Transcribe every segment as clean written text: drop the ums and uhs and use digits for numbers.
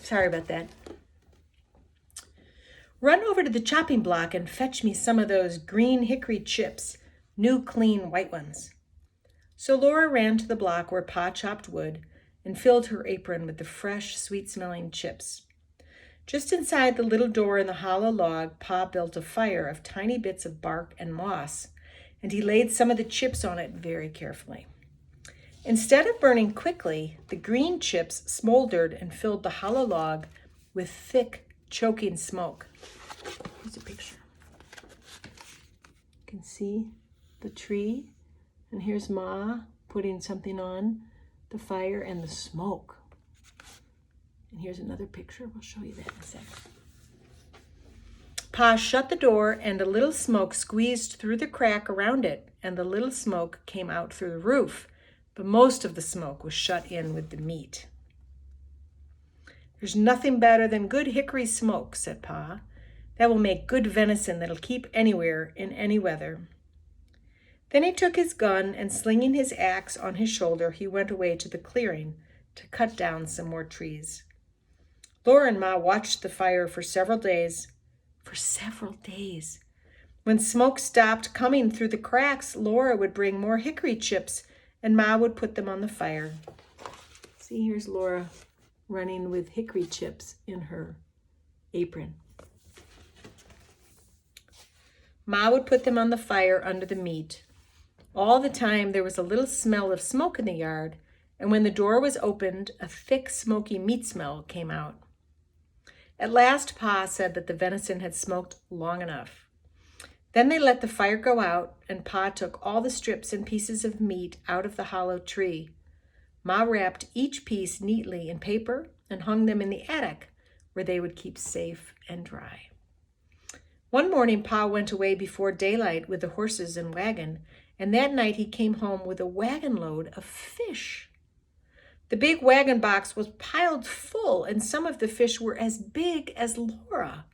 Sorry about that. Run over to the chopping block and fetch me some of those green hickory chips, new clean white ones. So Laura ran to the block where Pa chopped wood and filled her apron with the fresh, sweet-smelling chips. Just inside the little door in the hollow log, Pa built a fire of tiny bits of bark and moss, and he laid some of the chips on it very carefully. Instead of burning quickly, the green chips smoldered and filled the hollow log with thick, choking smoke. Here's a picture. You can see the tree, and here's Ma putting something on the fire and the smoke. And here's another picture. We'll show you that in a second. Pa shut the door, and a little smoke squeezed through the crack around it, and the little smoke came out through the roof, but most of the smoke was shut in with the meat. There's nothing better than good hickory smoke, said Pa. That will make good venison that'll keep anywhere in any weather. Then he took his gun, and slinging his axe on his shoulder, he went away to the clearing to cut down some more trees. Laura and Ma watched the fire for several days. When smoke stopped coming through the cracks, Laura would bring more hickory chips, and Ma would put them on the fire. See, here's Laura running with hickory chips in her apron. Ma would put them on the fire under the meat. All the time there was a little smell of smoke in the yard, and when the door was opened, a thick, smoky meat smell came out. At last, Pa said that the venison had smoked long enough. Then they let the fire go out, and Pa took all the strips and pieces of meat out of the hollow tree. Ma wrapped each piece neatly in paper and hung them in the attic, where they would keep safe and dry. One morning, Pa went away before daylight with the horses and wagon, and that night he came home with a wagon load of fish. The big wagon box was piled full, and some of the fish were as big as Laura.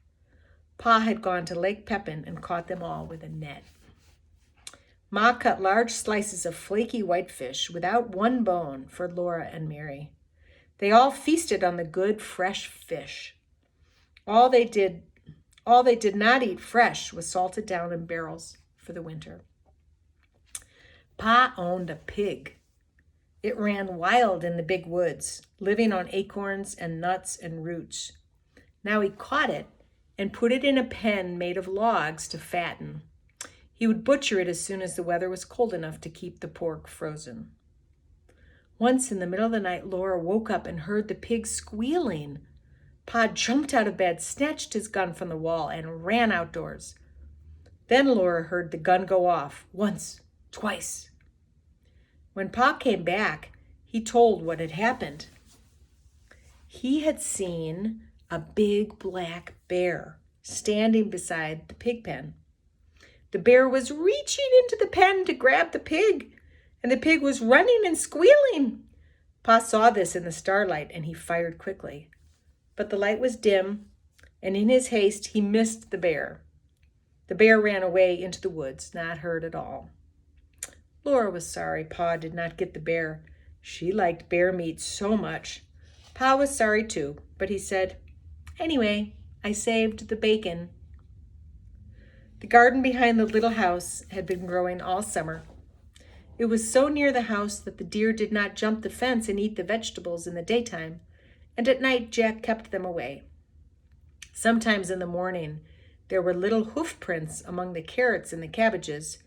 Pa had gone to Lake Pepin and caught them all with a net. Ma cut large slices of flaky whitefish without one bone for Laura and Mary. They all feasted on the good, fresh fish. All they did not eat fresh was salted down in barrels for the winter. Pa owned a pig. It ran wild in the big woods, living on acorns and nuts and roots. Now he caught it and put it in a pen made of logs to fatten. He would butcher it as soon as the weather was cold enough to keep the pork frozen. Once in the middle of the night, Laura woke up and heard the pig squealing. Pa jumped out of bed, snatched his gun from the wall, and ran outdoors. Then Laura heard the gun go off, once, twice. When Pa came back, he told what had happened. He had seen a big black bear standing beside the pig pen. The bear was reaching into the pen to grab the pig, and the pig was running and squealing. Pa saw this in the starlight, and he fired quickly. But the light was dim, and in his haste, he missed the bear. The bear ran away into the woods, not hurt at all. Laura was sorry Pa did not get the bear. She liked bear meat so much. Pa was sorry too, but he said, "Anyway, I saved the bacon." The garden behind the little house had been growing all summer. It was so near the house that the deer did not jump the fence and eat the vegetables in the daytime, and at night Jack kept them away. Sometimes in the morning there were little hoof prints among the carrots and the cabbages,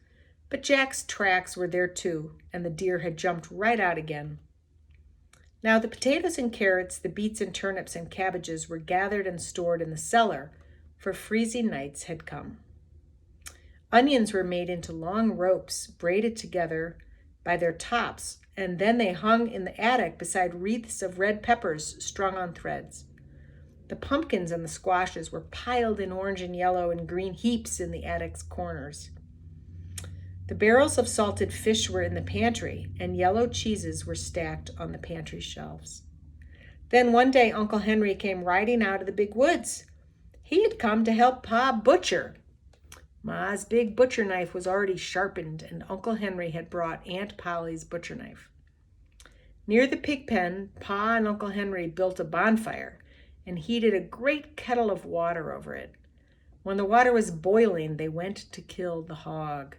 but Jack's tracks were there too, and the deer had jumped right out again. Now the potatoes and carrots, the beets and turnips and cabbages were gathered and stored in the cellar, for freezing nights had come. Onions were made into long ropes, braided together by their tops, and then they hung in the attic beside wreaths of red peppers strung on threads. The pumpkins and the squashes were piled in orange and yellow and green heaps in the attic's corners. The barrels of salted fish were in the pantry, and yellow cheeses were stacked on the pantry shelves. Then one day Uncle Henry came riding out of the big woods. He had come to help Pa butcher. Ma's big butcher knife was already sharpened, and Uncle Henry had brought Aunt Polly's butcher knife. Near the pig pen, Pa and Uncle Henry built a bonfire, and heated a great kettle of water over it. When the water was boiling, they went to kill the hog.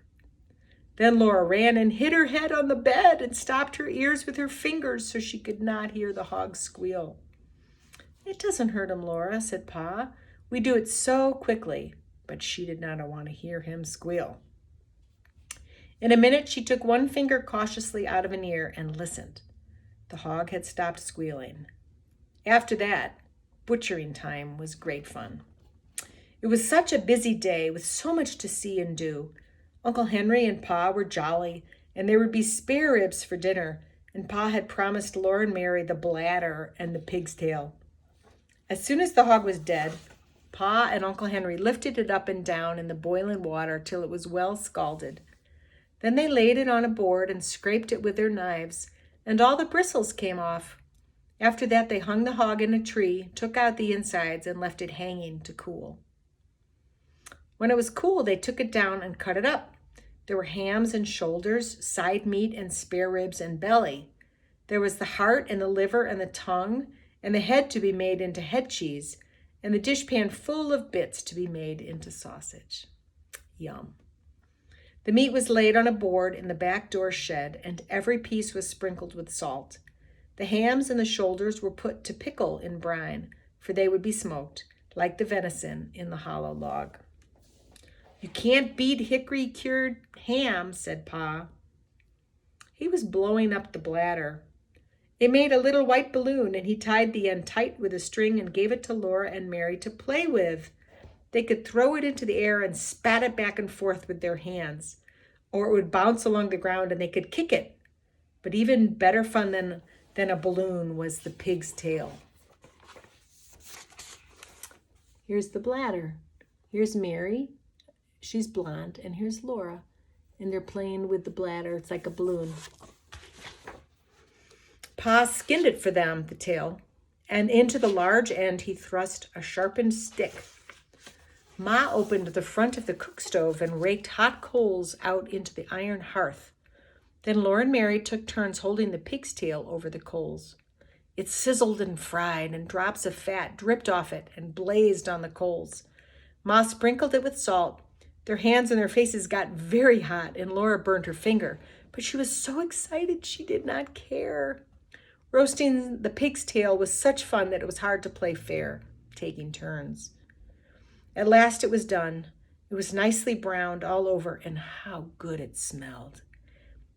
Then Laura ran and hit her head on the bed and stopped her ears with her fingers so she could not hear the hog squeal. "It doesn't hurt him, Laura," said Pa. "We do it so quickly." But she did not want to hear him squeal. In a minute, she took one finger cautiously out of an ear and listened. The hog had stopped squealing. After that, butchering time was great fun. It was such a busy day with so much to see and do. Uncle Henry and Pa were jolly, and there would be spare ribs for dinner, and Pa had promised Laura and Mary the bladder and the pig's tail. As soon as the hog was dead, Pa and Uncle Henry lifted it up and down in the boiling water till it was well scalded. Then they laid it on a board and scraped it with their knives, and all the bristles came off. After that, they hung the hog in a tree, took out the insides, and left it hanging to cool. When it was cool, they took it down and cut it up. There were hams and shoulders, side meat and spare ribs and belly. There was the heart and the liver and the tongue, and the head to be made into head cheese, and the dishpan full of bits to be made into sausage. Yum. The meat was laid on a board in the back door shed, and every piece was sprinkled with salt. The hams and the shoulders were put to pickle in brine, for they would be smoked, like the venison, in the hollow log. "You can't beat hickory-cured ham," said Pa. He was blowing up the bladder. It made a little white balloon, and he tied the end tight with a string and gave it to Laura and Mary to play with. They could throw it into the air and spat it back and forth with their hands, or it would bounce along the ground and they could kick it. But even better fun than a balloon was the pig's tail. Here's the bladder. Here's Mary. She's blonde, and here's Laura, and they're playing with the bladder. It's like a balloon. Pa skinned it for them, the tail, and into the large end he thrust a sharpened stick. Ma opened the front of the cook stove and raked hot coals out into the iron hearth. Then Laura and Mary took turns holding the pig's tail over the coals. It sizzled and fried, and drops of fat dripped off it and blazed on the coals. Ma sprinkled it with salt. Their hands and their faces got very hot, and Laura burned her finger, but she was so excited she did not care. Roasting the pig's tail was such fun that it was hard to play fair, taking turns. At last it was done. It was nicely browned all over, and how good it smelled.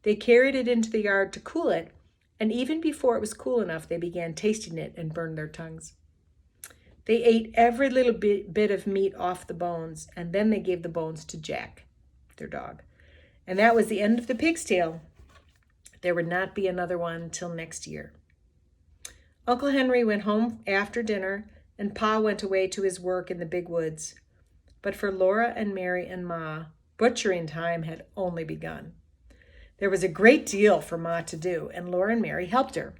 They carried it into the yard to cool it, and even before it was cool enough, they began tasting it and burned their tongues. They ate every little bit of meat off the bones, and then they gave the bones to Jack, their dog. And that was the end of the pig's tail. There would not be another one till next year. Uncle Henry went home after dinner, and Pa went away to his work in the big woods. But for Laura and Mary and Ma, butchering time had only begun. There was a great deal for Ma to do, and Laura and Mary helped her.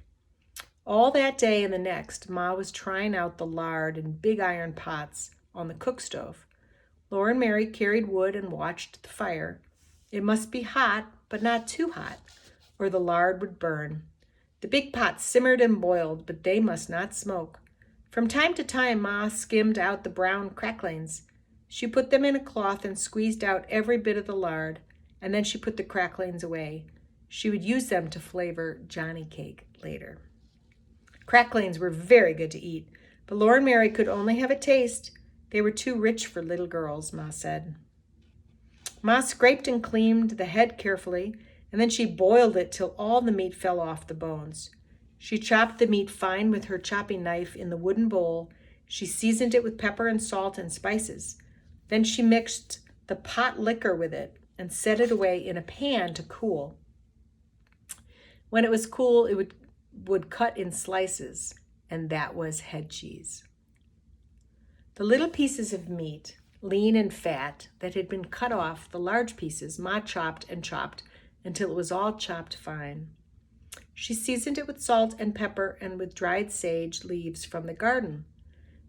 All that day and the next, Ma was trying out the lard in big iron pots on the cook stove. Laura and Mary carried wood and watched the fire. It must be hot, but not too hot, or the lard would burn. The big pots simmered and boiled, but they must not smoke. From time to time, Ma skimmed out the brown cracklings. She put them in a cloth and squeezed out every bit of the lard, and then she put the cracklings away. She would use them to flavor Johnny cake later. Cracklings were very good to eat, but Laura and Mary could only have a taste. They were too rich for little girls, Ma said. Ma scraped and cleaned the head carefully, and then she boiled it till all the meat fell off the bones. She chopped the meat fine with her chopping knife in the wooden bowl. She seasoned it with pepper and salt and spices. Then she mixed the pot liquor with it and set it away in a pan to cool. When it was cool, it would cut in slices, and that was head cheese. The little pieces of meat, lean and fat, that had been cut off, the large pieces, Ma chopped and chopped until it was all chopped fine. She seasoned it with salt and pepper and with dried sage leaves from the garden.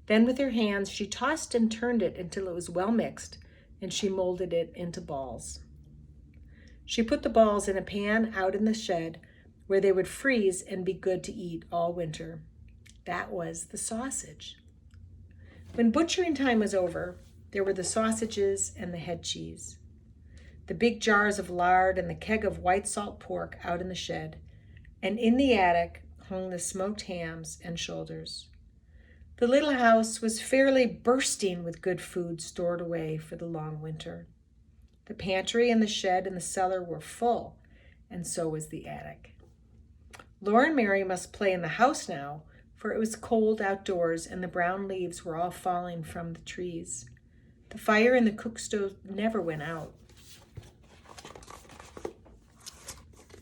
Then with her hands she tossed and turned it until it was well mixed, and she molded it into balls. She put the balls in a pan out in the shed where they would freeze and be good to eat all winter. That was the sausage. When butchering time was over, there were the sausages and the head cheese, the big jars of lard and the keg of white salt pork out in the shed, and in the attic hung the smoked hams and shoulders. The little house was fairly bursting with good food stored away for the long winter. The pantry and the shed and the cellar were full, and so was the attic. Laura and Mary must play in the house now, for it was cold outdoors and the brown leaves were all falling from the trees. The fire in the cook stove never went out.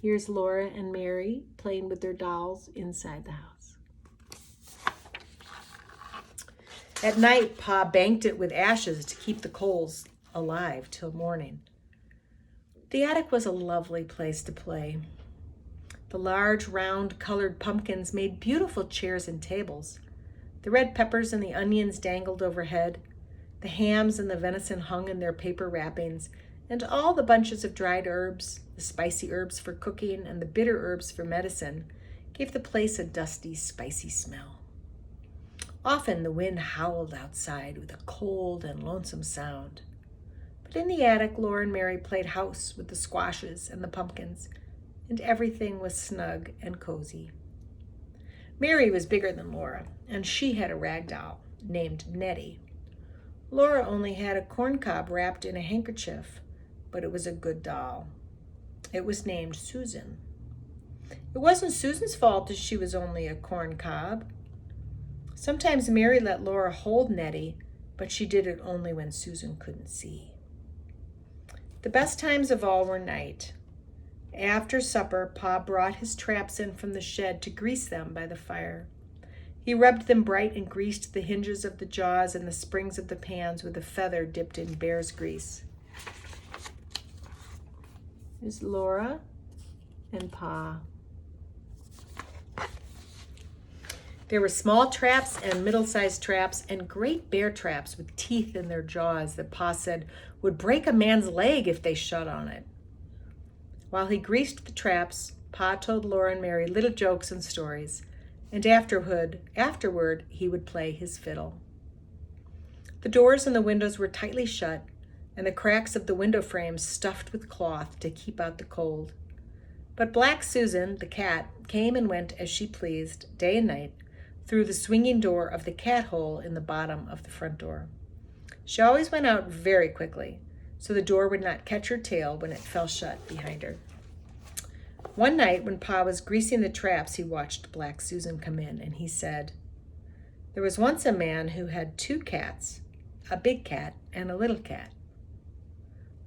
Here's Laura and Mary playing with their dolls inside the house. At night, Pa banked it with ashes to keep the coals alive till morning. The attic was a lovely place to play. The large, round, colored pumpkins made beautiful chairs and tables. The red peppers and the onions dangled overhead. The hams and the venison hung in their paper wrappings, and all the bunches of dried herbs, the spicy herbs for cooking and the bitter herbs for medicine, gave the place a dusty, spicy smell. Often the wind howled outside with a cold and lonesome sound. But in the attic, Laura and Mary played house with the squashes and the pumpkins, and everything was snug and cozy. Mary was bigger than Laura, and she had a rag doll named Nettie. Laura only had a corncob wrapped in a handkerchief, but it was a good doll. It was named Susan. It wasn't Susan's fault that she was only a corncob. Sometimes Mary let Laura hold Nettie, but she did it only when Susan couldn't see. The best times of all were night. After supper, Pa brought his traps in from the shed to grease them by the fire. He rubbed them bright and greased the hinges of the jaws and the springs of the pans with a feather dipped in bear's grease. There's Laura and Pa. There were small traps and middle-sized traps and great bear traps with teeth in their jaws that Pa said would break a man's leg if they shut on it. While he greased the traps, Pa told Laura and Mary little jokes and stories, and afterward he would play his fiddle. The doors and the windows were tightly shut, and the cracks of the window frames stuffed with cloth to keep out the cold. But Black Susan, the cat, came and went as she pleased, day and night, through the swinging door of the cat hole in the bottom of the front door. She always went out very quickly, so the door would not catch her tail when it fell shut behind her. One night when Pa was greasing the traps, he watched Black Susan come in, and he said, "There was once a man who had 2 cats, a big cat and a little cat."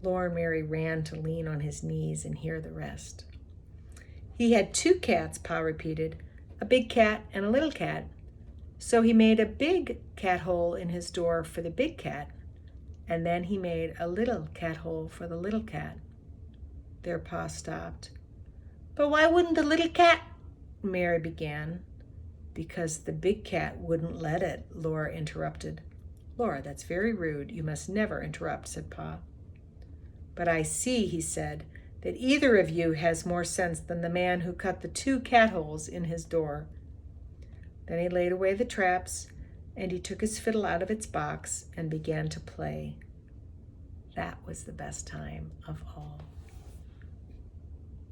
Laura and Mary ran to lean on his knees and hear the rest. "He had 2 cats," Pa repeated, "a big cat and a little cat. So he made a big cat hole in his door for the big cat, and then he made a little cat hole for the little cat." There Pa stopped. "But why wouldn't the little cat?" Mary began. "Because the big cat wouldn't let it," Laura interrupted. "Laura, that's very rude. You must never interrupt," said Pa. "But I see," he said, "that either of you has more sense than the man who cut the 2 cat holes in his door." Then he laid away the traps, and he took his fiddle out of its box and began to play. That was the best time of all.